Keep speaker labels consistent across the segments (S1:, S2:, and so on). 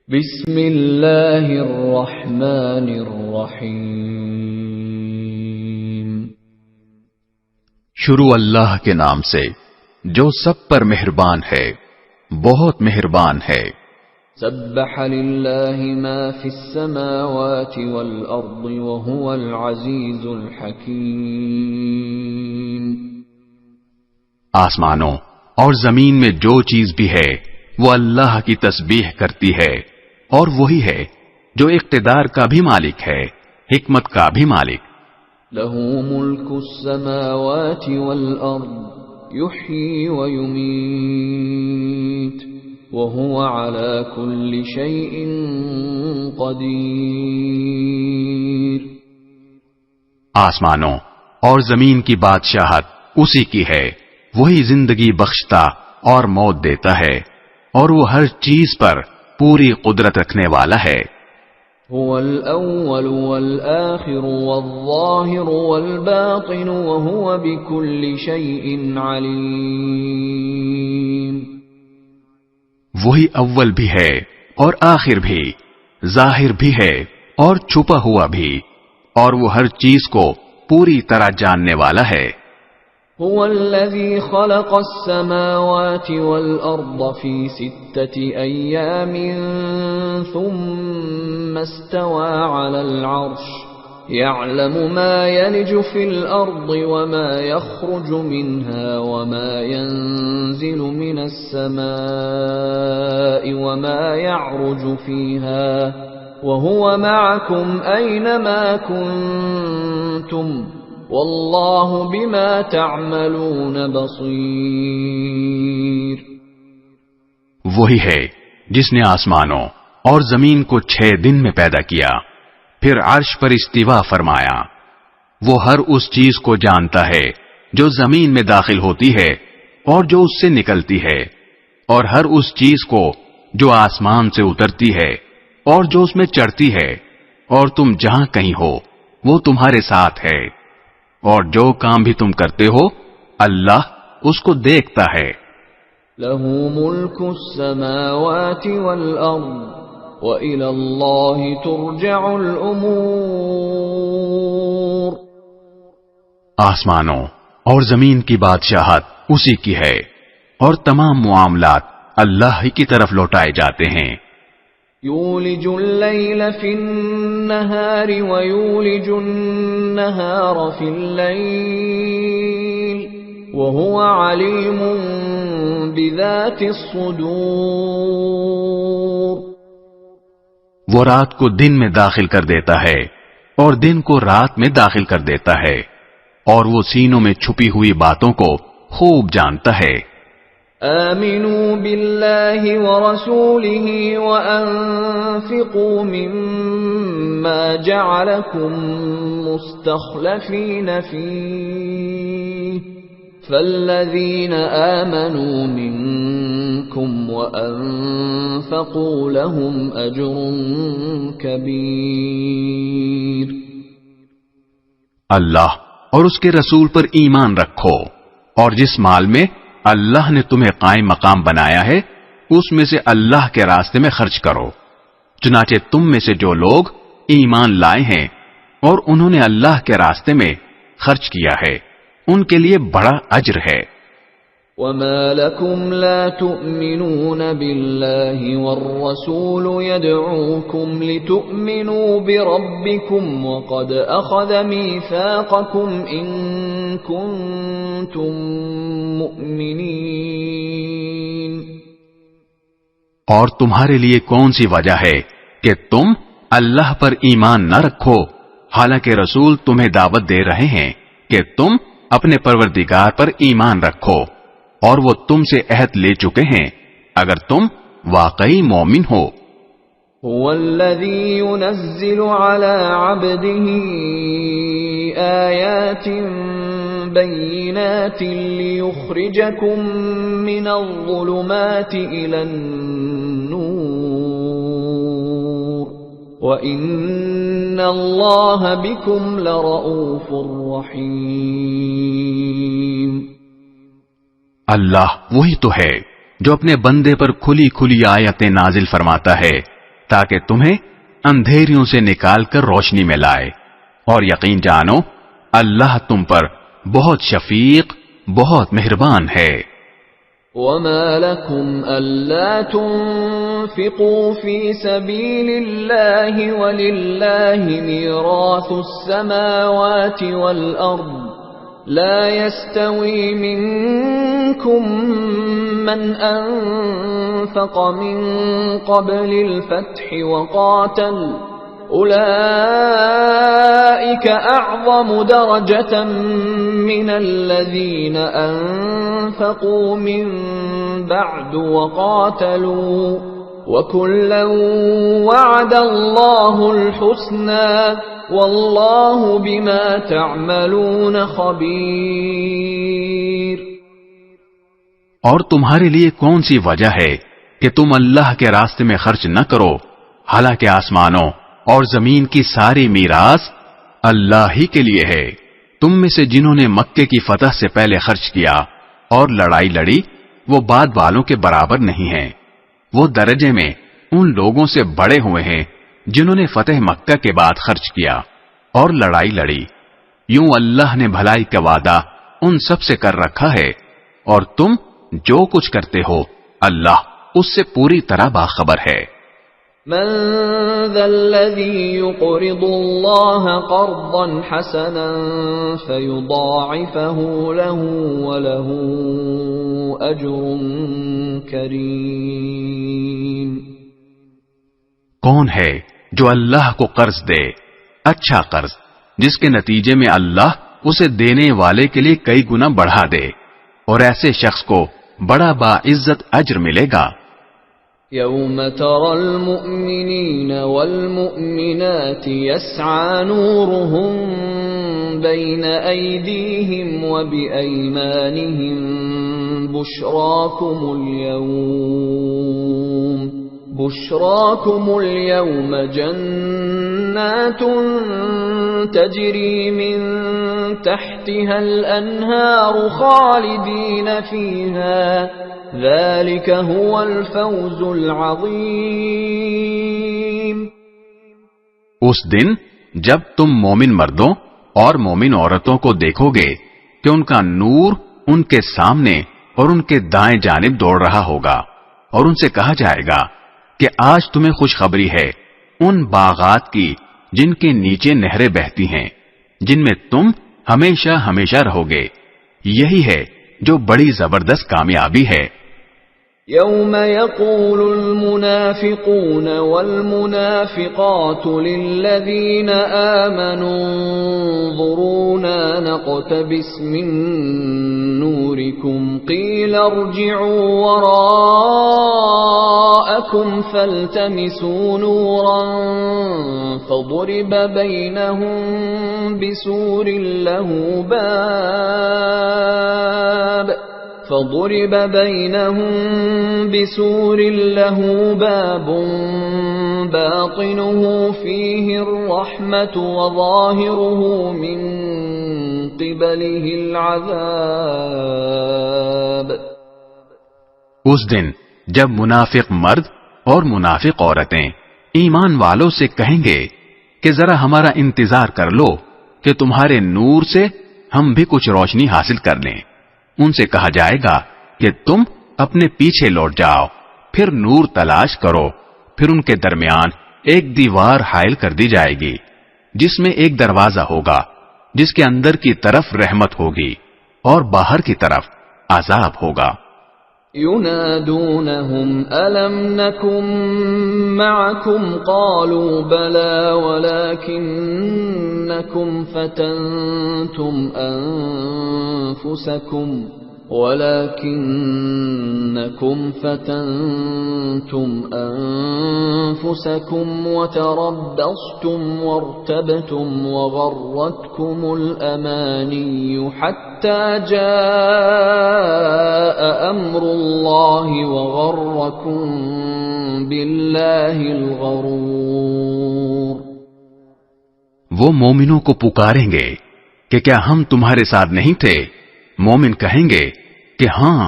S1: بسم اللہ الرحمن الرحیم۔
S2: شروع اللہ کے نام سے جو سب پر مہربان ہے، بہت مہربان ہے۔
S1: سبح للہ ما فی السماوات والارض وهو العزیز الحکیم۔
S2: آسمانوں اور زمین میں جو چیز بھی ہے وہ اللہ کی تسبیح کرتی ہے، اور وہی ہے جو اقتدار کا بھی مالک ہے، حکمت کا بھی مالک۔
S1: لہ ملک السماوات والارض یحیی ویمیت وهو على كل شيء قدیر۔
S2: آسمانوں اور زمین کی بادشاہت اسی کی ہے، وہی زندگی بخشتا اور موت دیتا ہے، اور وہ ہر چیز پر پوری قدرت رکھنے والا ہے۔
S1: هو الأول والآخر والظاهر والباطن وهو بكل شيء عليم۔
S2: وہی اول بھی ہے اور آخر بھی، ظاہر بھی ہے اور چھپا ہوا بھی، اور وہ ہر چیز کو پوری طرح جاننے والا ہے۔
S1: هو الذي خلق السماوات والأرض في 6 أيام ثم استوى على العرش يعلم ما يلج في الأرض وما يخرج منها وما ينزل من السماء وما يعرج فيها وهو معكم أينما كنتم واللہ بما تعملون بصیر۔
S2: وہی ہے جس نے آسمانوں اور زمین کو 6 دن میں پیدا کیا، پھر عرش پر استوا فرمایا۔ وہ ہر اس چیز کو جانتا ہے جو زمین میں داخل ہوتی ہے اور جو اس سے نکلتی ہے، اور ہر اس چیز کو جو آسمان سے اترتی ہے اور جو اس میں چڑھتی ہے، اور تم جہاں کہیں ہو وہ تمہارے ساتھ ہے، اور جو کام بھی تم کرتے ہو اللہ اس کو دیکھتا ہے۔
S1: لہ ملک السماوات والارض وإلی اللہ ترجع الامور۔
S2: آسمانوں اور زمین کی بادشاہت اسی کی ہے، اور تمام معاملات اللہ ہی کی طرف لوٹائے جاتے ہیں۔
S1: یولج اللیل فی النہار ویولج النہار فی اللیل وہو علیم بذات الصدور۔
S2: وہ رات کو دن میں داخل کر دیتا ہے اور دن کو رات میں داخل کر دیتا ہے، اور وہ سینوں میں چھپی ہوئی باتوں کو خوب جانتا ہے۔
S1: آمنوا باللہ ورسولہ وانفقوا مما جعلکم مستخلفین فیہ فالذین آمنوا منکم وانفقوا لهم اجر کبیر۔
S2: اللہ اور اس کے رسول پر ایمان رکھو، اور جس مال میں اللہ نے تمہیں قائم مقام بنایا ہے اس میں سے اللہ کے راستے میں خرچ کرو۔ چنانچہ تم میں سے جو لوگ ایمان لائے ہیں اور انہوں نے اللہ کے راستے میں خرچ کیا ہے ان کے لیے بڑا اجر ہے۔
S1: وما لكم لا تؤمنون بالله والرسول يدعوكم لتؤمنوا بربكم وقد أخذ ميثاقكم إن كنتم مؤمنين۔
S2: اور تمہارے لیے کون سی وجہ ہے کہ تم اللہ پر ایمان نہ رکھو، حالانکہ رسول تمہیں دعوت دے رہے ہیں کہ تم اپنے پروردگار پر ایمان رکھو، اور وہ تم سے عہد لے چکے ہیں اگر تم واقعی مومن ہو۔
S1: هو الذي ينزل على عبده آيات بينات ليخرجكم من الظلمات إلى النور وإن الله بكم لرؤوف رحيم۔
S2: اللہ وہی تو ہے جو اپنے بندے پر کھلی کھلی آیتیں نازل فرماتا ہے تاکہ تمہیں اندھیریوں سے نکال کر روشنی میں لائے، اور یقین جانو اللہ تم پر بہت شفیق، بہت مہربان ہے۔
S1: وَمَا لَكُمْ أَلَّا تُنْفِقُوا فِي سَبِيلِ اللَّهِ وَلِلَّهِ مِيرَاثُ السَّمَاوَاتِ وَالْأَرْضِ لَا يَسْتَوِي مِنْكُمْ مَنْ أَنْفَقَ مِنْ قَبْلِ الْفَتْحِ وَقَاتَلَ أُولَئِكَ أَعْظَمُ دَرَجَةً مِنَ الَّذِينَ أَنفَقُوا مِن بَعْدُ وَقَاتَلُوا وَكُلًّا وَعَدَ اللَّهُ الْحُسْنَى وَاللَّهُ بِمَا تَعْمَلُونَ خَبِيرٌ۔
S2: اور تمہارے لیے کون سی وجہ ہے کہ تم اللہ کے راستے میں خرچ نہ کرو، حالانکہ آسمانوں اور زمین کی ساری میراث اللہ ہی کے لیے ہے۔ تم میں سے جنہوں نے مکے کی فتح سے پہلے خرچ کیا اور لڑائی لڑی، وہ بعد والوں کے برابر نہیں ہیں، وہ درجے میں ان لوگوں سے بڑے ہوئے ہیں جنہوں نے فتح مکہ کے بعد خرچ کیا اور لڑائی لڑی۔ یوں اللہ نے بھلائی کا وعدہ ان سب سے کر رکھا ہے، اور تم جو کچھ کرتے ہو اللہ اس سے پوری طرح باخبر ہے۔
S1: من ذا الذي يقرض الله قرضا حسنا فيضاعفه له وله أجر كريم۔
S2: کون ہے جو اللہ کو قرض دے، اچھا قرض جس کے نتیجے میں اللہ اسے دینے والے کے لیے کئی گنا بڑھا دے، اور ایسے شخص کو بڑا باعزت اجر ملے گا۔
S1: يوم ترى المؤمنين والمؤمنات يسعى نورهم بين أيديهم وبأيمانهم بشراكم اليوم جنات تجري من تحتها الأنهار خالدين فيها ذلك هو الفوز العظیم۔
S2: اس دن جب تم مومن مردوں اور مومن عورتوں کو دیکھو گے کہ ان کا نور ان کے سامنے اور ان کے دائیں جانب دوڑ رہا ہوگا، اور ان سے کہا جائے گا کہ آج تمہیں خوشخبری ہے ان باغات کی جن کے نیچے نہریں بہتی ہیں، جن میں تم ہمیشہ ہمیشہ رہو گے۔ یہی ہے جو بڑی زبردست کامیابی ہے۔
S1: يوم يقول المنافقون والمنافقات للذين آمنوا انظرونا نقتبس من نوركم قيل ارجعوا وراءكم فالتمسوا نورا فضرب بينهم بسور له باب باطنه فيه الرحمة وظاهره من قبله العذاب۔
S2: اس دن جب منافق مرد اور منافق عورتیں ایمان والوں سے کہیں گے کہ ذرا ہمارا انتظار کر لو کہ تمہارے نور سے ہم بھی کچھ روشنی حاصل کر لیں۔ ان سے کہا جائے گا کہ تم اپنے پیچھے لوٹ جاؤ، پھر نور تلاش کرو، پھر ان کے درمیان ایک دیوار حائل کر دی جائے گی جس میں ایک دروازہ ہوگا، جس کے اندر کی طرف رحمت ہوگی اور باہر کی طرف عذاب ہوگا۔
S1: ينادونهم ألم نكن معكم قالوا بلى ولكنكم فتنتم أنفسكم وتربصتم وارتبتم وغرتكم الأماني حتى جاء أمر الله وغركم بالله الغرور۔
S2: وہ مومنوں کو پکاریں گے کہ کیا ہم تمہارے ساتھ نہیں تھے؟ مومن کہیں گے کہ ہاں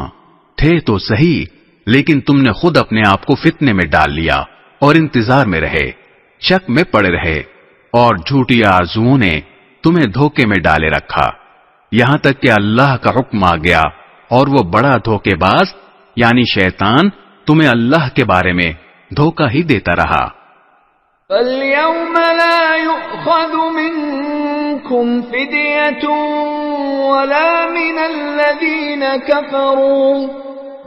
S2: تھے تو صحیح، لیکن تم نے خود اپنے آپ کو فتنے میں ڈال لیا، اور انتظار میں رہے، شک میں پڑے رہے، اور جھوٹی آرزوؤں نے تمہیں دھوکے میں ڈالے رکھا، یہاں تک کہ اللہ کا حکم آ گیا اور وہ بڑا دھوکے باز یعنی شیطان تمہیں اللہ کے بارے میں دھوکہ ہی دیتا رہا۔
S1: فَالْيَوْمَ لَا يُؤْخَذُ مِنْكُمْ فِدْيَةٌ وَلَا مِنَ الَّذِينَ كَفَرُوا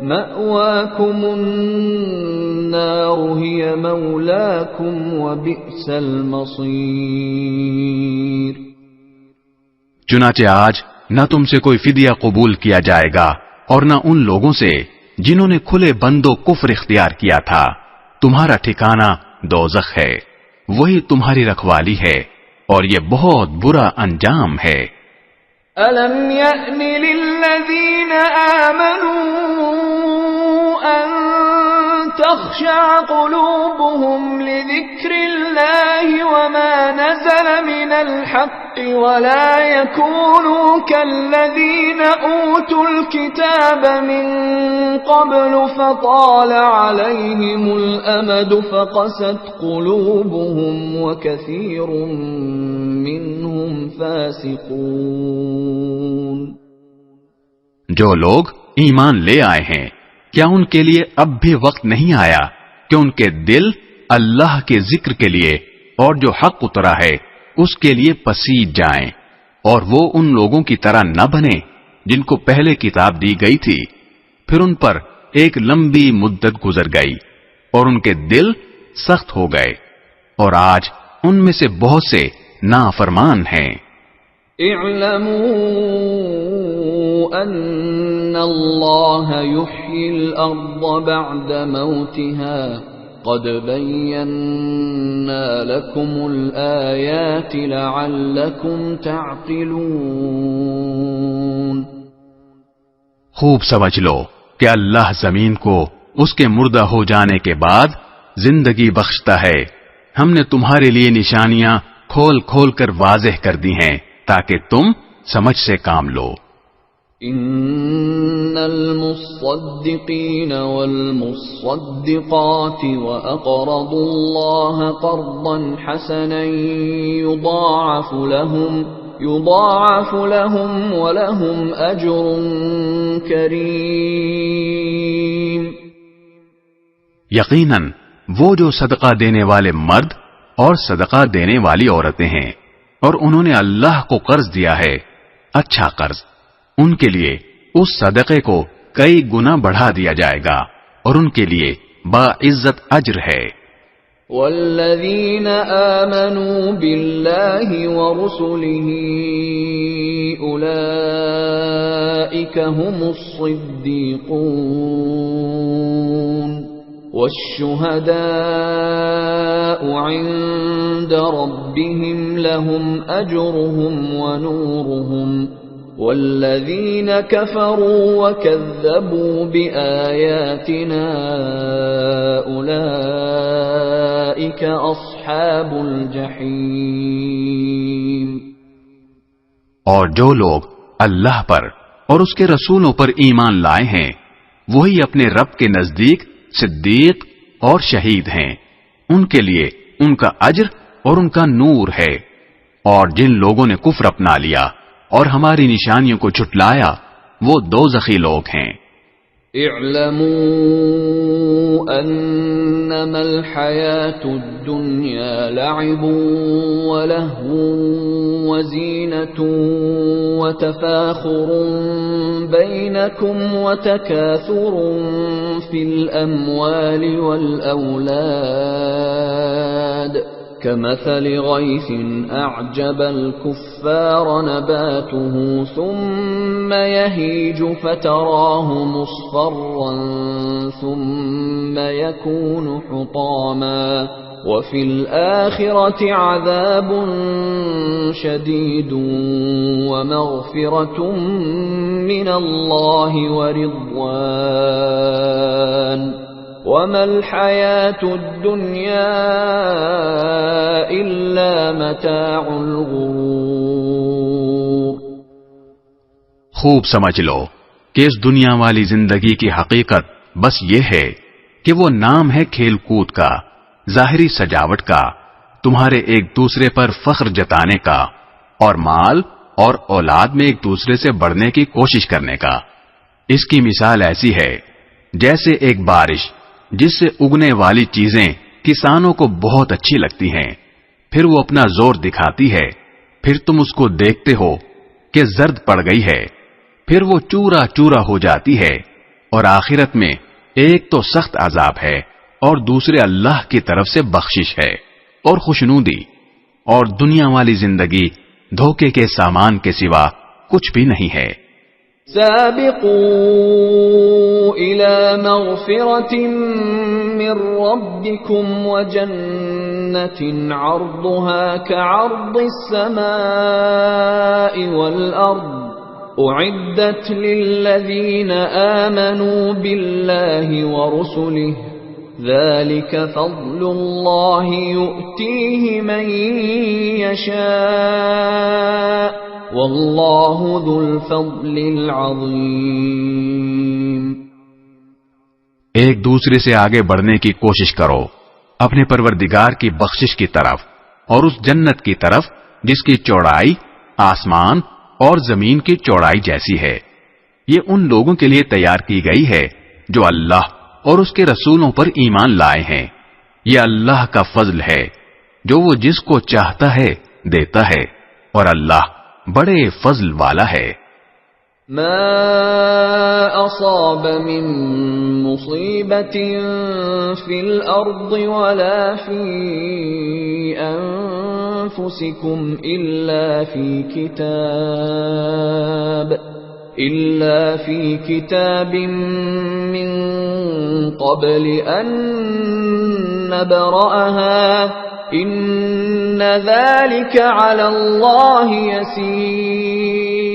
S1: مَأْوَاكُمُ النَّارُ هِيَ مَوْلَاكُمْ وَبِئْسَ الْمَصِيرُ۔
S2: چنانچہ آج نہ تم سے کوئی فدیہ قبول کیا جائے گا اور نہ ان لوگوں سے جنہوں نے کھلے بند و کفر اختیار کیا تھا، تمہارا ٹھکانہ دوزخ ہے، وہی تمہاری رکھوالی ہے، اور یہ بہت برا انجام ہے۔
S1: أَلَمْ يَأْنِ لِلَّذِينَ آمَنُوا أَن تَخْشَعَ قُلُوبُهُمْ لِذِكْرِ اللَّهِ وَمَا نَزَلَ مِنَ الْحَقِّ وَلَا يَكُونُوا كَالَّذِينَ أُوتُوا الْكِتَابَ مِن قَبْلُ فَطَالَ عَلَيْهِمُ الْأَمَدُ فَقَسَتْ قُلُوبُهُمْ وَكَثِيرٌ مِّنْهُمْ فَاسِقُونَ۔
S2: جو لوگ ایمان لے آئے ہیں، کیا ان کے لیے اب بھی وقت نہیں آیا کہ ان کے دل اللہ کے ذکر کے لیے اور جو حق اترا ہے اس کے لیے پسیج جائیں، اور وہ ان لوگوں کی طرح نہ بنے جن کو پہلے کتاب دی گئی تھی، پھر ان پر ایک لمبی مدت گزر گئی اور ان کے دل سخت ہو گئے، اور آج ان میں سے بہت سے نافرمان ہیں۔
S1: اعلموا ان اللہ یحیی الارض بعد موتها قد بینا لکم الآیات لعلکم تعقلون۔
S2: خوب سمجھ لو کہ اللہ زمین کو اس کے مردہ ہو جانے کے بعد زندگی بخشتا ہے، ہم نے تمہارے لیے نشانیاں کھول کھول کر واضح کر دی ہیں تاکہ تم سمجھ سے کام لو۔
S1: ان المصدقین والمصدقات واقرضوا اللہ قرضا حسنا يضاعف لهم ولهم اجر کریم۔
S2: یقیناً وہ جو صدقہ دینے والے مرد اور صدقہ دینے والی عورتیں ہیں اور انہوں نے اللہ کو قرض دیا ہے، اچھا قرض، ان کے لیے اس صدقے کو کئی گنا بڑھا دیا جائے گا اور ان کے لیے باعزت اجر ہے۔
S1: والذین آمنوا باللہ ورسلہ اولئک هم الصدیقون والشهداء عند ربهم لهم أجرهم ونورهم والذين كفروا وكذبوا بآياتنا أولئك أصحاب الجحيم۔
S2: اور جو لوگ اللہ پر اور اس کے رسولوں پر ایمان لائے ہیں، وہی اپنے رب کے نزدیک صدیق اور شہید ہیں، ان کے لیے ان کا اجر اور ان کا نور ہے، اور جن لوگوں نے کفر اپنا لیا اور ہماری نشانیوں کو جھٹلایا وہ دوزخی لوگ ہیں۔
S1: اعلموا انما الحیاة الدنیا لعب ولہو وزینة وتفاخر بینکم وتکاثر فی الاموال والاولاد كمثل غيث أعجب الكفار نباته ثم يهيج فتراه مصفرا ثم يكون حطاما وفي الآخرة عذاب شديد ومغفرة من الله ورضوان وما الحياة الدنيا إلا متاع الغرور۔
S2: خوب سمجھ لو کہ اس دنیا والی زندگی کی حقیقت بس یہ ہے کہ وہ نام ہے کھیل کود کا، ظاہری سجاوٹ کا، تمہارے ایک دوسرے پر فخر جتانے کا، اور مال اور اولاد میں ایک دوسرے سے بڑھنے کی کوشش کرنے کا۔ اس کی مثال ایسی ہے جیسے ایک بارش جس سے اگنے والی چیزیں کسانوں کو بہت اچھی لگتی ہیں، پھر وہ اپنا زور دکھاتی ہے، پھر تم اس کو دیکھتے ہو کہ زرد پڑ گئی ہے، پھر وہ چورا چورا ہو جاتی ہے، اور آخرت میں ایک تو سخت عذاب ہے اور دوسرے اللہ کی طرف سے بخشش ہے اور خوشنودی، اور دنیا والی زندگی دھوکے کے سامان کے سوا کچھ بھی نہیں ہے۔
S1: سابقوا إلى مغفرة من ربكم وجنة عرضها كعرض السماء والأرض أعدت للذين آمنوا بالله ورسله ذلك فضل الله يؤتيه من يشاء واللہ ذو الفضل العظیم۔
S2: ایک دوسرے سے آگے بڑھنے کی کوشش کرو اپنے پروردگار کی بخشش کی طرف اور اس جنت کی طرف جس کی چوڑائی آسمان اور زمین کی چوڑائی جیسی ہے۔ یہ ان لوگوں کے لیے تیار کی گئی ہے جو اللہ اور اس کے رسولوں پر ایمان لائے ہیں۔ یہ اللہ کا فضل ہے جو وہ جس کو چاہتا ہے دیتا ہے، اور اللہ بڑے فضل والا ہے۔
S1: ما اصاب من مصیبت فی الارض ولا فی انفسکم الا فی کتاب من قبل ان نبرأها ان ذلك علی اللہ یسیر۔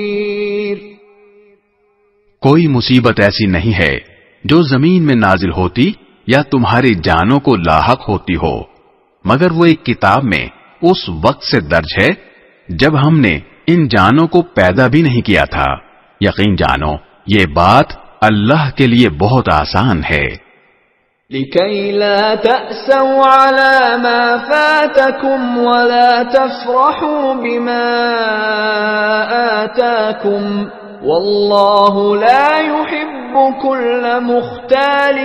S2: کوئی مصیبت ایسی نہیں ہے جو زمین میں نازل ہوتی یا تمہاری جانوں کو لاحق ہوتی ہو، مگر وہ ایک کتاب میں اس وقت سے درج ہے جب ہم نے ان جانوں کو پیدا بھی نہیں کیا تھا۔ یقین جانو یہ بات اللہ کے لیے بہت آسان ہے۔
S1: لكي لا تأسوا على ما فاتكم ولا تفرحوا بما آتاكم والله لا يحب كل مختال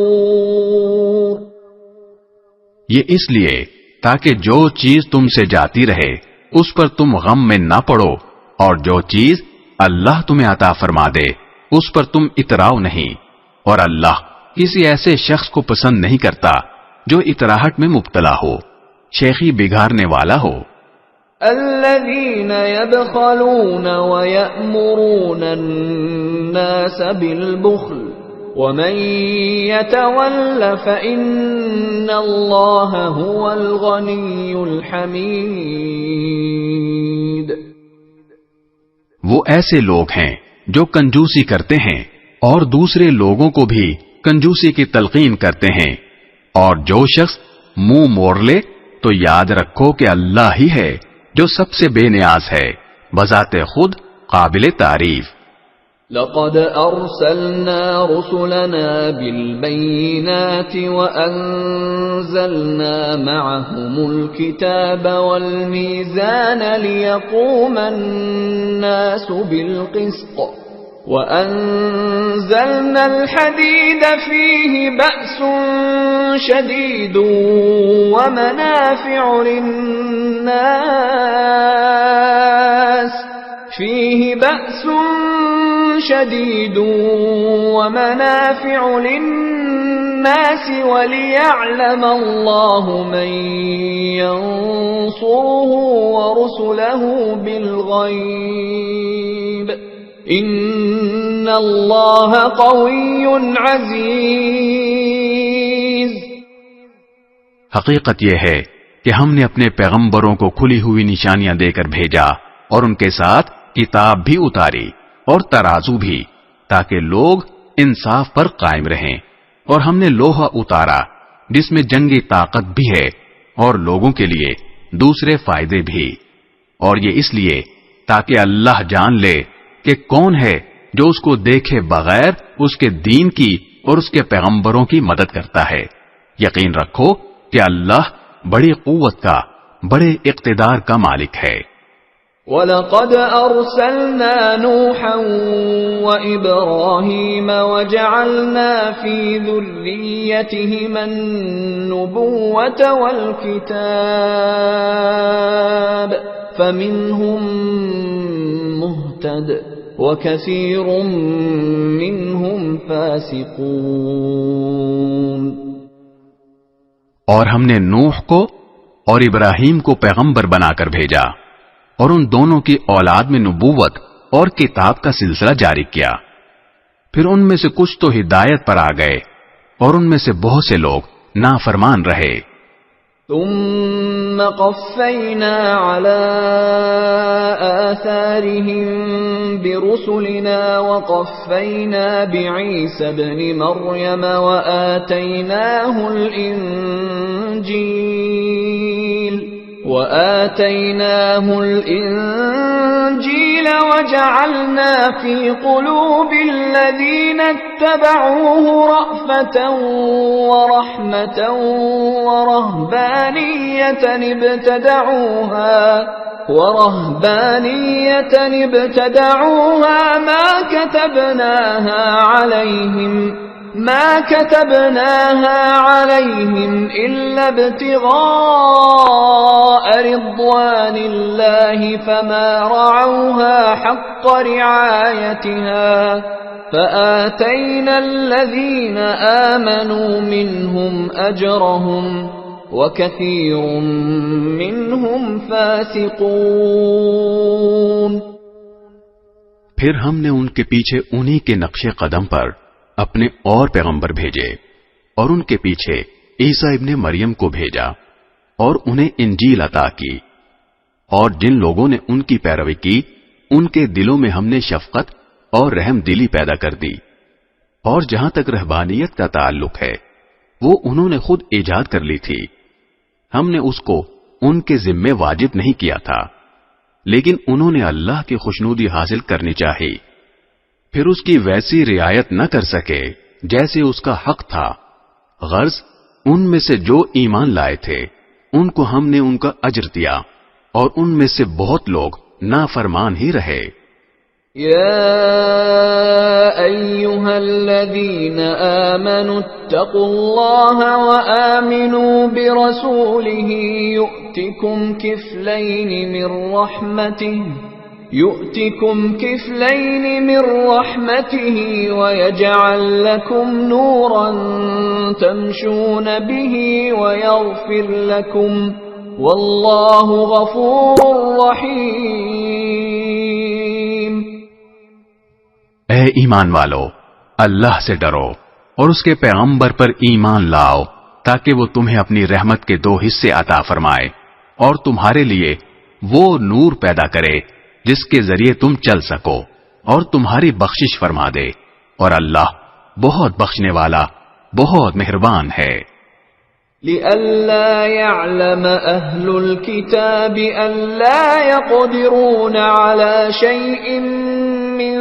S1: فخور۔
S2: یہ اس لیے تاکہ جو چیز تم سے جاتی رہے اس پر تم غم میں نہ پڑو، اور جو چیز اللہ تمہیں عطا فرما دے اس پر تم اتراؤ نہیں، اور اللہ کسی ایسے شخص کو پسند نہیں کرتا جو اتراہٹ میں مبتلا ہو، شیخی بگاڑنے والا ہو۔
S1: الذين يبخلون ويأمرون الناس بالبخل ومن يتول فإن الله هو الغني الحميد۔
S2: وہ ایسے لوگ ہیں جو کنجوسی کرتے ہیں اور دوسرے لوگوں کو بھی کنجوسی کی تلقین کرتے ہیں، اور جو شخص منہ موڑ لے تو یاد رکھو کہ اللہ ہی ہے جو سب سے بے نیاز ہے، بذات خود قابل تعریف۔
S1: لقد ارسلنا رسلنا بالبينات وانزلنا معهم الكتاب والميزان ليقوم الناس بالقسط وأنزلنا الحديد فيه بأس شديد ومنافع للناس وليعلم الله من ينصره ورسله بالغيب ان اللہ قوی عزیز۔
S2: حقیقت یہ ہے کہ ہم نے اپنے پیغمبروں کو کھلی ہوئی نشانیاں دے کر بھیجا اور ان کے ساتھ کتاب بھی اتاری اور ترازو بھی، تاکہ لوگ انصاف پر قائم رہیں، اور ہم نے لوہا اتارا جس میں جنگی طاقت بھی ہے اور لوگوں کے لیے دوسرے فائدے بھی، اور یہ اس لیے تاکہ اللہ جان لے کہ کون ہے جو اس کو دیکھے بغیر اس کے دین کی اور اس کے پیغمبروں کی مدد کرتا ہے۔ یقین رکھو کہ اللہ بڑی قوت کا، بڑے اقتدار کا مالک ہے۔
S1: وَلَقَدْ أَرْسَلْنَا نُوحًا وَإِبْرَاهِيمَ وَجَعَلْنَا فِي ذُرِّيَّتِهِمَا النُّبُوَّةَ وَالْكِتَابَ فَمِنْهُمْ مُهْتَدٍ وَكَثِيرٌ مِّنْهُمْ فَاسِقُونَ۔
S2: اور ہم نے نوح کو اور ابراہیم کو پیغمبر بنا کر بھیجا، اور ان دونوں کی اولاد میں نبوت اور کتاب کا سلسلہ جاری کیا، پھر ان میں سے کچھ تو ہدایت پر آ گئے اور ان میں سے بہت سے لوگ نافرمان رہے۔
S1: ثم قفينا على آثارهم برسلنا وقفينا بعيسى ابن مريم وآتيناه الإنجيل وجعلنا في قلوب الذين اتبعوه رأفة ورحمة ورهبانية ابتدعوها ما كتبناها عليهم إلا ابتغاء رضوان الله فما رعوها حق رعايتها فآتينا الذين آمنوا منهم أجرهم وكثير منهم فاسقون۔
S2: پھر ہم نے ان کے پیچھے انہی کے نقش قدم پر اپنے اور پیغمبر بھیجے، اور ان کے پیچھے عیسیٰ ابن مریم کو بھیجا اور انہیں انجیل عطا کی، اور جن لوگوں نے ان کی پیروی کی ان کے دلوں میں ہم نے شفقت اور رحم دلی پیدا کر دی، اور جہاں تک رہبانیت کا تعلق ہے وہ انہوں نے خود ایجاد کر لی تھی، ہم نے اس کو ان کے ذمے واجب نہیں کیا تھا، لیکن انہوں نے اللہ کی خوشنودی حاصل کرنی چاہی، پھر اس کی ویسی رعایت نہ کر سکے جیسے اس کا حق تھا، غرض ان میں سے جو ایمان لائے تھے ان کو ہم نے ان کا اجر دیا، اور ان میں سے بہت لوگ نافرمان ہی رہے۔
S1: يا أيها الذين آمنوا اتقوا الله وآمنوا برسوله يؤتكم كفلين من رحمته ويجعل لكم نورا تمشون به ويغفر لكم والله غفور رحيم۔
S2: اے ایمان والو، اللہ سے ڈرو اور اس کے پیغمبر پر ایمان لاؤ تاکہ وہ تمہیں اپنی رحمت کے 2 حصے عطا فرمائے اور تمہارے لیے وہ نور پیدا کرے جس کے ذریعے تم چل سکو، اور تمہاری بخشش فرما دے، اور اللہ بہت بخشنے والا، بہت مہربان ہے۔
S1: لئلا يعلم أهل الكتاب ألا يقدرون على شيء من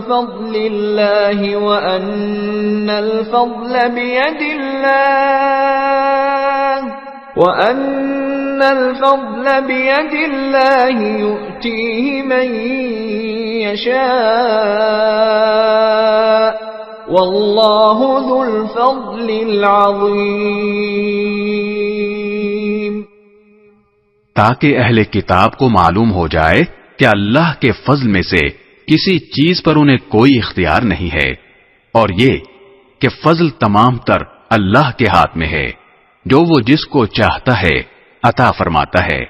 S1: فضل الله وأن الفضل بيد الله يؤتيه من يشاء والله ذو الفضل العظيم۔
S2: تاکہ اہل کتاب کو معلوم ہو جائے کہ اللہ کے فضل میں سے کسی چیز پر انہیں کوئی اختیار نہیں ہے، اور یہ کہ فضل تمام تر اللہ کے ہاتھ میں ہے، جو وہ جس کو چاہتا ہے عطا فرماتا ہے،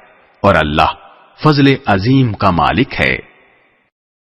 S2: اور اللہ فضل عظیم کا مالک ہے۔